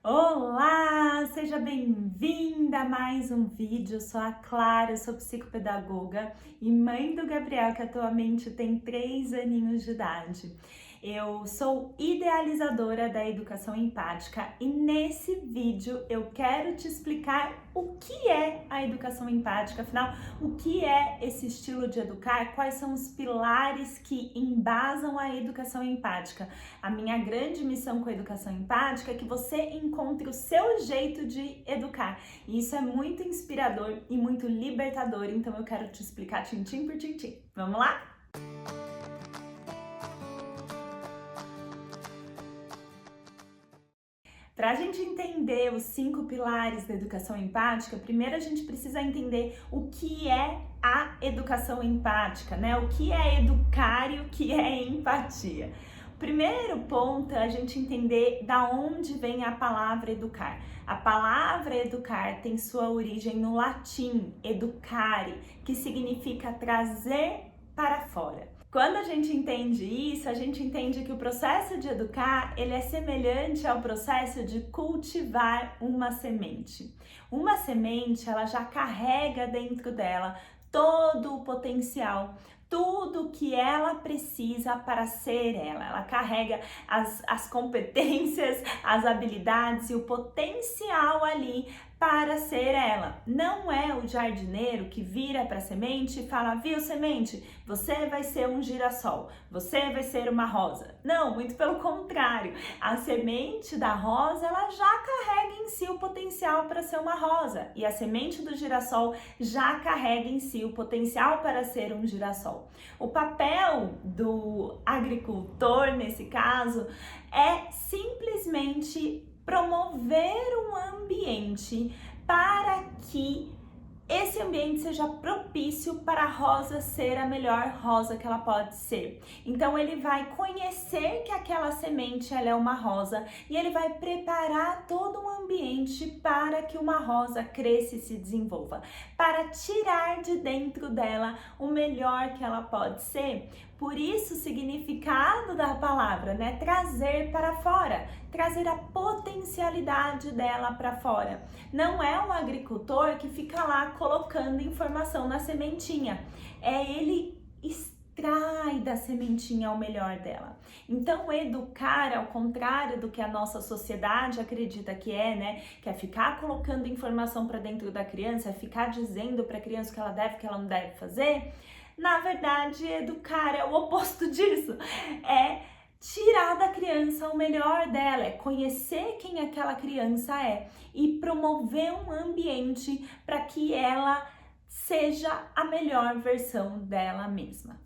Olá, seja bem-vinda a mais um vídeo. Eu sou a Clara, eu sou psicopedagoga e mãe do Gabriel, que atualmente tem 3 aninhos de idade. Eu sou idealizadora da educação empática e nesse vídeo eu quero te explicar o que é a educação empática, afinal, o que é esse estilo de educar, quais são os pilares que embasam a educação empática. A minha grande missão com a educação empática é que você encontre o seu jeito de educar. E isso é muito inspirador e muito libertador, então eu quero te explicar tintim por tintim. Vamos lá? Para a gente entender os 5 pilares da educação empática, primeiro a gente precisa entender o que é a educação empática, né? O que é educar e o que é empatia. O primeiro ponto é a gente entender da onde vem a palavra educar. A palavra educar tem sua origem no latim, educare, que significa trazer para fora. Quando a gente entende isso, a gente entende que o processo de educar, ele é semelhante ao processo de cultivar uma semente. Uma semente, ela já carrega dentro dela todo o potencial, tudo que ela precisa para ser ela. Ela carrega as competências, as habilidades e o potencial ali para ser ela. Não é o jardineiro que vira para a semente e fala: viu, semente, você vai ser um girassol, você vai ser uma rosa. Não, muito pelo contrário. A semente da rosa, ela já carrega em si o potencial para ser uma rosa, e a semente do girassol já carrega em si o potencial para ser um girassol. O papel do agricultor, nesse caso, é simplesmente promover um ambiente para que esse ambiente seja propício para a rosa ser a melhor rosa que ela pode ser. Então ele vai conhecer que aquela semente ela é uma rosa e ele vai preparar todo um ambiente para que uma rosa cresça e se desenvolva, para tirar de dentro dela o melhor que ela pode ser. Por isso o significado da palavra, né? Trazer para fora, trazer a potencialidade dela para fora. Não é um agricultor que fica lá colocando informação na sementinha, é ele extrai da sementinha o melhor dela. Então, educar, ao contrário do que a nossa sociedade acredita que é, né? Que é ficar colocando informação para dentro da criança, é ficar dizendo para a criança o que ela deve, o que ela não deve fazer. Na verdade, educar é o oposto disso. É tirar da criança o melhor dela, é conhecer quem aquela criança é e promover um ambiente para que ela seja a melhor versão dela mesma.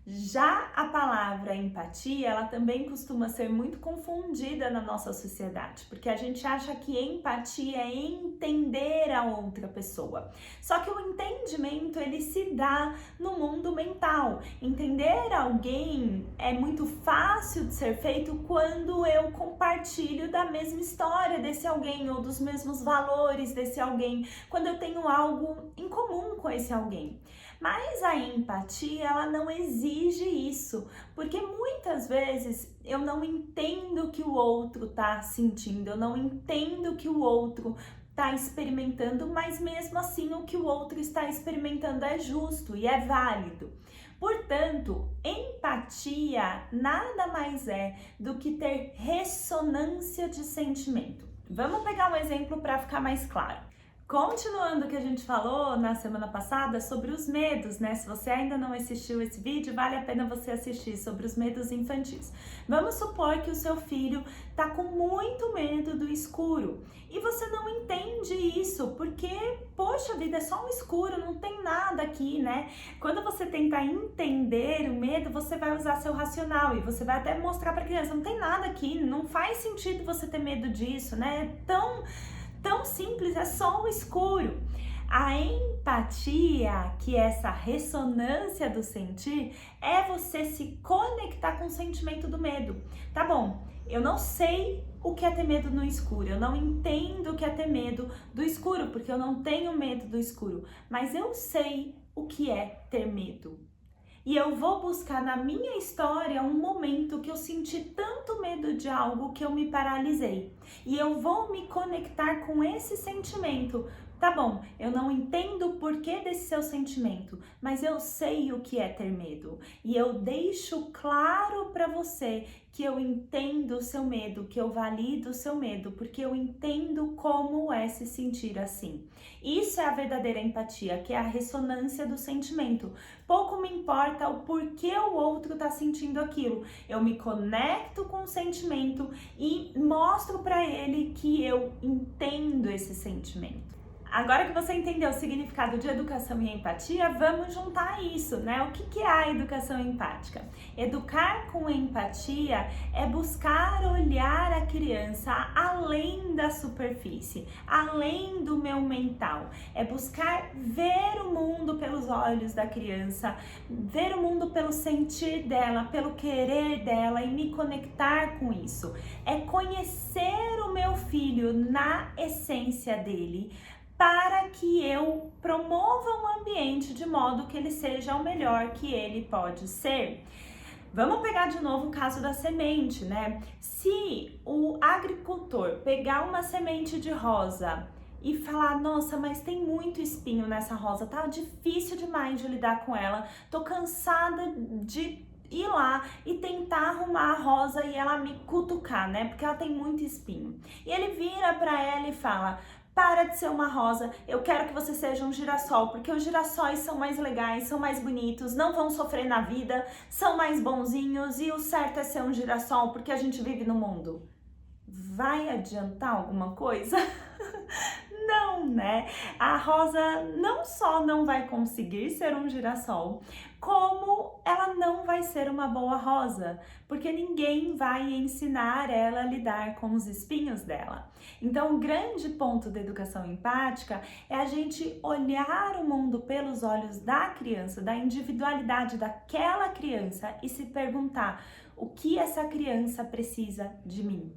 Já a palavra empatia, ela também costuma ser muito confundida na nossa sociedade, porque a gente acha que empatia é entender a outra pessoa. Só que o entendimento, ele se dá no mundo mental. Entender alguém é muito fácil de ser feito quando eu compartilho da mesma história desse alguém ou dos mesmos valores desse alguém, quando eu tenho algo em comum com esse alguém. Mas a empatia, ela não exige isso, porque muitas vezes eu não entendo o que o outro está sentindo, eu não entendo o que o outro está experimentando, mas mesmo assim o que o outro está experimentando é justo e é válido. Portanto, empatia nada mais é do que ter ressonância de sentimento. Vamos pegar um exemplo para ficar mais claro. Continuando o que a gente falou na semana passada sobre os medos, né? Se você ainda não assistiu esse vídeo, vale a pena você assistir sobre os medos infantis. Vamos supor que o seu filho tá com muito medo do escuro e você não entende isso porque, poxa vida, é só um escuro, não tem nada aqui, né? Quando você tentar entender o medo, você vai usar seu racional e você vai até mostrar para a criança, não tem nada aqui, não faz sentido você ter medo disso, né? Tão simples, é só o escuro. A empatia, que é essa ressonância do sentir, é você se conectar com o sentimento do medo. Tá bom, eu não sei o que é ter medo no escuro, eu não entendo o que é ter medo do escuro, porque eu não tenho medo do escuro, mas eu sei o que é ter medo. E eu vou buscar na minha história um momento que eu senti tanto medo de algo que eu me paralisei. E eu vou me conectar com esse sentimento. Tá bom, eu não entendo o porquê desse seu sentimento, mas eu sei o que é ter medo. E eu deixo claro para você que eu entendo o seu medo, que eu valido o seu medo, porque eu entendo como é se sentir assim. Isso é a verdadeira empatia, que é a ressonância do sentimento. Pouco me importa o porquê o outro tá sentindo aquilo. Eu me conecto com o sentimento e mostro para ele que eu entendo esse sentimento. Agora que você entendeu o significado de educação e empatia, vamos juntar isso, né? O que é a educação empática? Educar com empatia é buscar olhar a criança além da superfície, além do meu mental. É buscar ver o mundo pelos olhos da criança, ver o mundo pelo sentir dela, pelo querer dela e me conectar com isso. É conhecer o meu filho na essência dele, para que eu promova um ambiente de modo que ele seja o melhor que ele pode ser. Vamos pegar de novo o caso da semente, né? Se o agricultor pegar uma semente de rosa e falar, nossa, mas tem muito espinho nessa rosa, tá difícil demais de lidar com ela, tô cansada de ir lá e tentar arrumar a rosa e ela me cutucar, né? Porque ela tem muito espinho. E ele vira para ela e fala, para de ser uma rosa, eu quero que você seja um girassol, porque os girassóis são mais legais, são mais bonitos, não vão sofrer na vida, são mais bonzinhos e o certo é ser um girassol, porque a gente vive no mundo. Vai adiantar alguma coisa? Não, né? A rosa não só não vai conseguir ser um girassol, como ela não vai ser uma boa rosa, porque ninguém vai ensinar ela a lidar com os espinhos dela. Então, o grande ponto da educação empática é a gente olhar o mundo pelos olhos da criança, da individualidade daquela criança e se perguntar o que essa criança precisa de mim.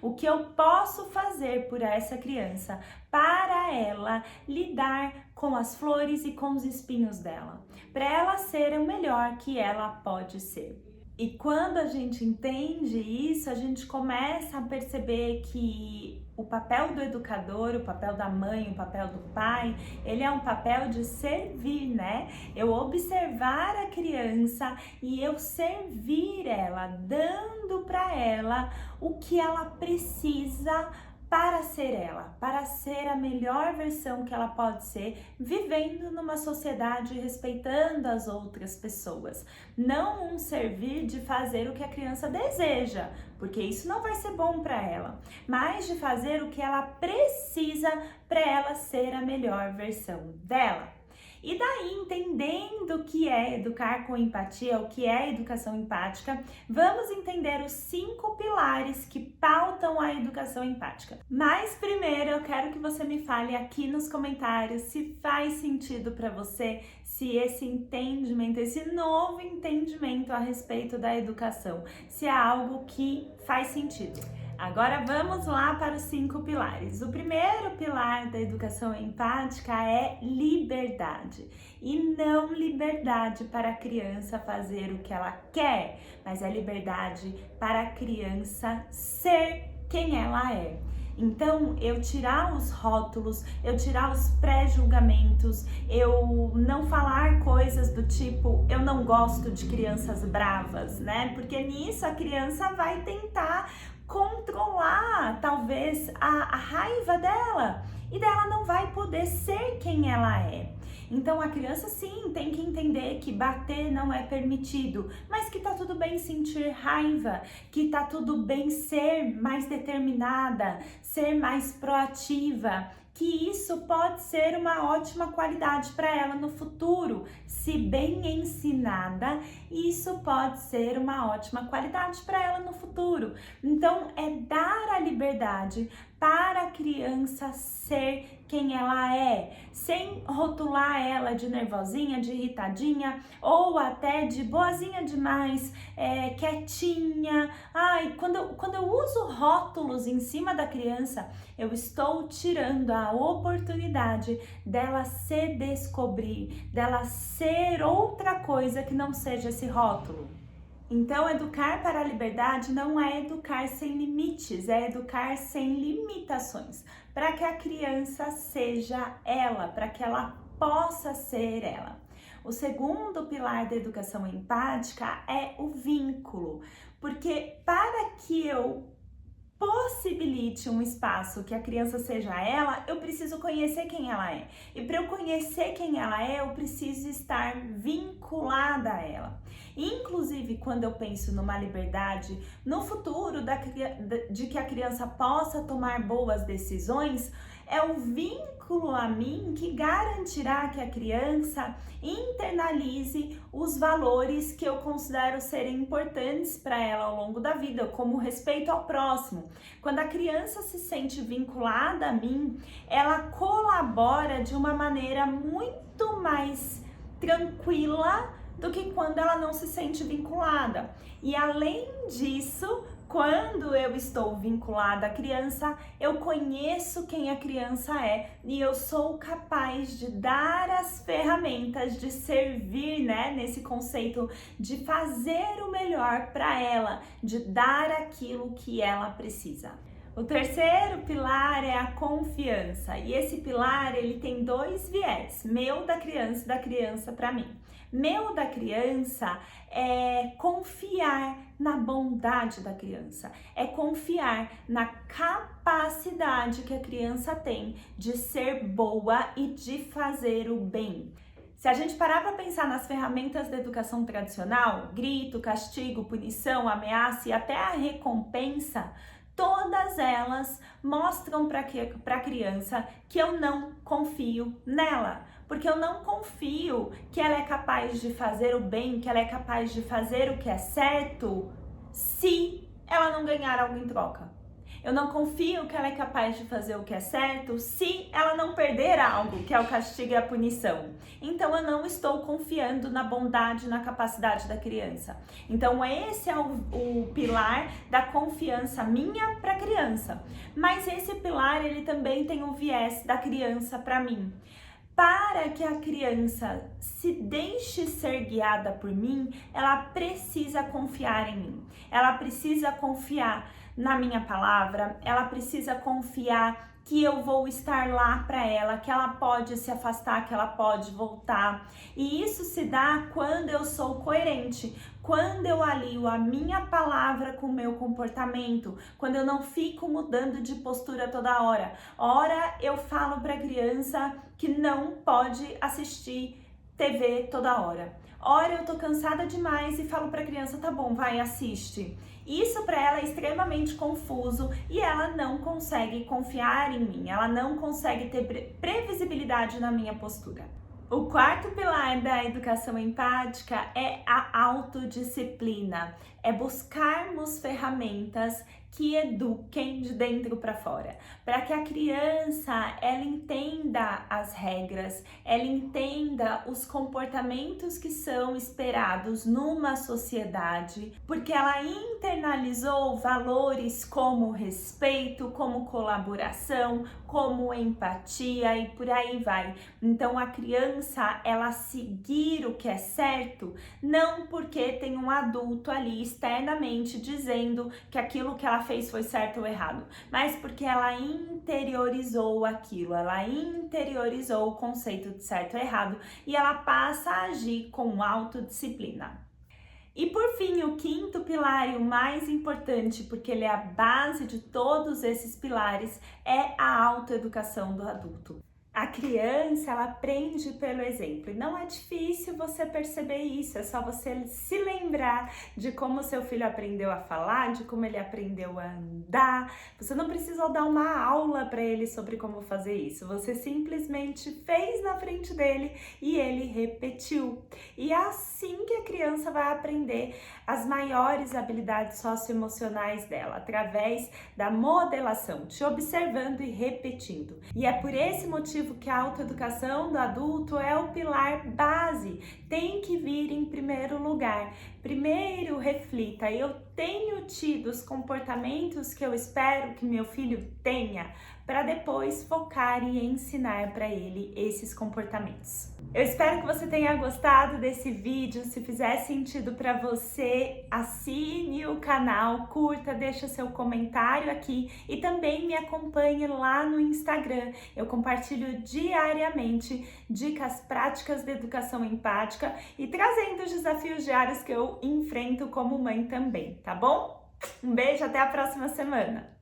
O que eu posso fazer por essa criança para ela lidar com as flores e com os espinhos dela, para ela ser o melhor que ela pode ser. E quando a gente entende isso, a gente começa a perceber que o papel do educador, o papel da mãe, o papel do pai, ele é um papel de servir, né? Eu observar a criança e eu servir ela, dando para ela o que ela precisa para ser ela, para ser a melhor versão que ela pode ser, vivendo numa sociedade respeitando as outras pessoas. Não um servir de fazer o que a criança deseja, porque isso não vai ser bom para ela, mas de fazer o que ela precisa para ela ser a melhor versão dela. E daí, entendendo o que é educar com empatia, o que é educação empática, vamos entender os 5 pilares que pautam a educação empática. Mas primeiro eu quero que você me fale aqui nos comentários se faz sentido para você, se esse entendimento, esse novo entendimento a respeito da educação, se é algo que faz sentido. Agora vamos lá para os 5 pilares. O primeiro pilar da educação empática é liberdade. E não liberdade para a criança fazer o que ela quer, mas é liberdade para a criança ser quem ela é. Então, eu tirar os rótulos, eu tirar os pré-julgamentos, eu não falar coisas do tipo, eu não gosto de crianças bravas, né? Porque nisso a criança vai tentar controlar, talvez, a raiva dela. E dela não vai poder ser quem ela é. Então a criança sim tem que entender que bater não é permitido, mas que tá tudo bem sentir raiva, que tá tudo bem ser mais determinada, ser mais proativa, que isso pode ser uma ótima qualidade para ela no futuro. Se bem ensinada, isso pode ser uma ótima qualidade para ela no futuro. Então, é dar a liberdade para a criança ser quem ela é, sem rotular ela de nervosinha, de irritadinha ou até de boazinha demais, quietinha. Ai, quando eu uso rótulos em cima da criança, eu estou tirando a oportunidade dela se descobrir, dela ser outra coisa que não seja esse rótulo. Então, educar para a liberdade não é educar sem limites, é educar sem limitações, para que a criança seja ela, para que ela possa ser ela. O segundo pilar da educação empática é o vínculo, porque para que eu possibilite um espaço que a criança seja ela, eu preciso conhecer quem ela é. E para eu conhecer quem ela é, eu preciso estar vinculada a ela. Inclusive, quando eu penso numa liberdade, no futuro de que a criança possa tomar boas decisões, é o vínculo a mim que garantirá que a criança internalize os valores que eu considero serem importantes para ela ao longo da vida, como o respeito ao próximo. Quando a criança se sente vinculada a mim, ela colabora de uma maneira muito mais tranquila do que quando ela não se sente vinculada. E além disso, quando eu estou vinculada à criança, eu conheço quem a criança é e eu sou capaz de dar as ferramentas, de servir, nesse conceito de fazer o melhor para ela, de dar aquilo que ela precisa. O terceiro pilar é a confiança, e esse pilar ele tem dois viés, meu da criança para mim. Meu da criança é confiar na bondade da criança, é confiar na capacidade que a criança tem de ser boa e de fazer o bem. Se a gente parar para pensar nas ferramentas da educação tradicional, grito, castigo, punição, ameaça e até a recompensa, todas elas mostram para a criança que eu não confio nela, porque eu não confio que ela é capaz de fazer o bem, que ela é capaz de fazer o que é certo, se ela não ganhar algo em troca. Eu não confio que ela é capaz de fazer o que é certo se ela não perder algo, que é o castigo e a punição. Então eu não estou confiando na bondade, na capacidade da criança. Então esse é o pilar da confiança minha para a criança. Mas esse pilar ele também tem um viés da criança para mim. Para que a criança se deixe ser guiada por mim, ela precisa confiar em mim. Ela precisa confiar na minha palavra, ela precisa confiar que eu vou estar lá para ela, que ela pode se afastar, que ela pode voltar. E isso se dá quando eu sou coerente, quando eu alio a minha palavra com o meu comportamento, quando eu não fico mudando de postura toda hora. Ora, eu falo para a criança que não pode assistir TV toda hora. Ora, eu tô cansada demais e falo para a criança, tá bom, vai, assiste. Isso para ela é extremamente confuso e ela não consegue confiar em mim, ela não consegue ter previsibilidade na minha postura. O quarto pilar da educação empática é a autodisciplina, é buscarmos ferramentas que eduquem de dentro para fora, para que a criança ela entenda as regras, ela entenda os comportamentos que são esperados numa sociedade, porque ela internalizou valores como respeito, como colaboração, como empatia e por aí vai. Então a criança ela seguir o que é certo, não porque tem um adulto ali externamente dizendo que aquilo que ela fez foi certo ou errado, mas porque ela interiorizou aquilo, ela interiorizou o conceito de certo ou errado e ela passa a agir com autodisciplina. E por fim, o quinto pilar e o mais importante, porque ele é a base de todos esses pilares, é a autoeducação do adulto. A criança, ela aprende pelo exemplo e não é difícil você perceber isso, é só você se lembrar de como seu filho aprendeu a falar, de como ele aprendeu a andar. Você não precisa dar uma aula para ele sobre como fazer isso, você simplesmente fez na frente dele e ele repetiu. E é assim que a criança vai aprender as maiores habilidades socioemocionais dela, através da modelação, te observando e repetindo. E é por esse motivo que a autoeducação do adulto é o pilar base, tem que vir em primeiro lugar. Primeiro reflita, eu tenho tido os comportamentos que eu espero que meu filho tenha, para depois focar e ensinar para ele esses comportamentos. Eu espero que você tenha gostado desse vídeo. Se fizer sentido para você, assine o canal, curta, deixa seu comentário aqui e também me acompanhe lá no Instagram. Eu compartilho diariamente dicas práticas de educação empática e trazendo os desafios diários que eu enfrento como mãe também, tá bom? Um beijo, até a próxima semana!